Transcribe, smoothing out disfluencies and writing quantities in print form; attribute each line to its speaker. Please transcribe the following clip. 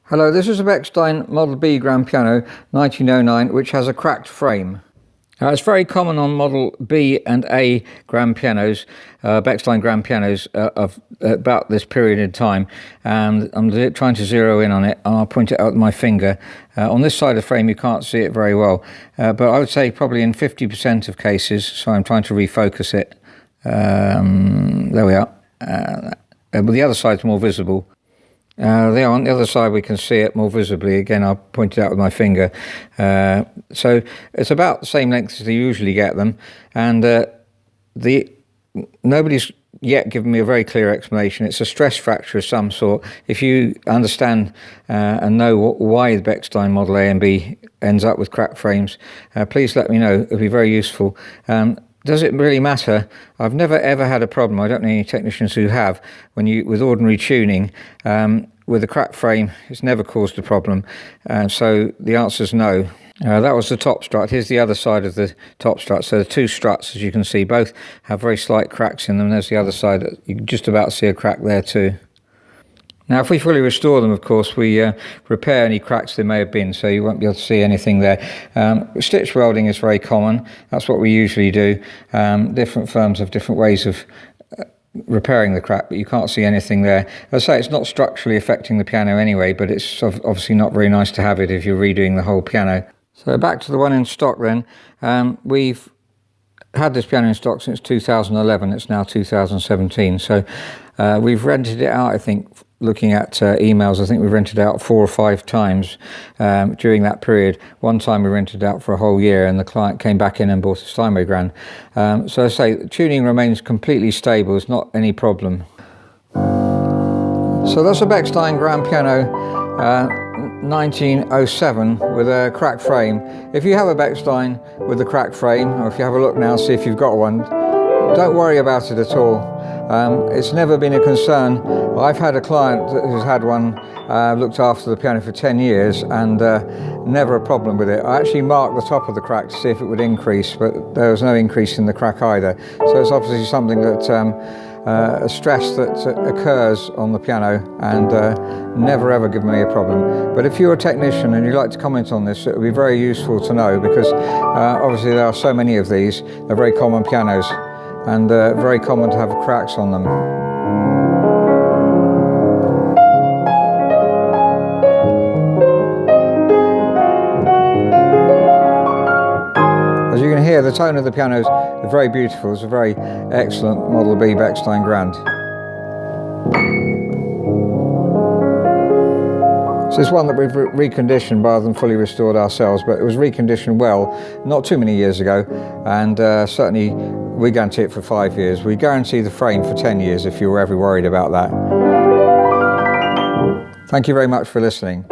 Speaker 1: Hello, this is a Bechstein Model B grand piano 1909 which has a cracked frame. It's very common on Model B and A grand pianos, Bechstein grand pianos of about this period in time, and I'm trying to zero in on it, and I'll point it out with my finger. On this side of the frame you can't see it very well, but I would say probably in 50% of cases, so I'm trying to refocus it. There we are. But the other side's more visible. There on the other side we can see it more visibly. Again, I'll point it out with my finger. So it's about the same length as they usually get them, and nobody's yet given me a very clear explanation. It's a stress fracture of some sort. If you understand and know why the Bechstein Model A and B ends up with cracked frames, please let me know. It'll be very useful. Does it really matter? I've never ever had a problem. I don't know any technicians who have. With ordinary tuning, with a cracked frame, it's never caused a problem. So the answer is no. That was the top strut. Here's the other side of the top strut. So the two struts, as you can see, both have very slight cracks in them. There's the other side. You can just about see a crack there too. Now, if we fully restore them, of course, we repair any cracks there may have been, so you won't be able to see anything there. Stitch welding is very common. That's what we usually do. Different firms have different ways of repairing the crack, but you can't see anything there. As I say, it's not structurally affecting the piano anyway, but it's obviously not very nice to have it if you're redoing the whole piano. So back to the one in stock then. We've had this piano in stock since 2011. It's now 2017. So we've rented it out, I think, looking at emails, I think we rented out 4 or 5 times during that period. One time we rented out for a whole year and the client came back in and bought a Steinway grand. So I say the tuning remains completely stable, it's not any problem. So that's a Bechstein grand piano 1907 with a cracked frame. If you have a Bechstein with a cracked frame, or if you have a look now, see if you've got one, don't worry about it at all. It's never been a concern. I've had a client who's had one, looked after the piano for 10 years and never a problem with it. I actually marked the top of the crack to see if it would increase, but there was no increase in the crack either. So it's obviously something that, a stress that occurs on the piano and never ever given me a problem. But if you're a technician and you'd like to comment on this, it would be very useful to know, because obviously there are so many of these. They're very common pianos, and very common to have cracks on them. As you can hear, the tone of the piano is very beautiful. It's a very excellent Model B Bechstein grand. So it's one that we've reconditioned rather than fully restored ourselves, but it was reconditioned well not too many years ago, and certainly we guarantee it for 5 years. We guarantee the frame for 10 years if you were ever worried about that. Thank you very much for listening.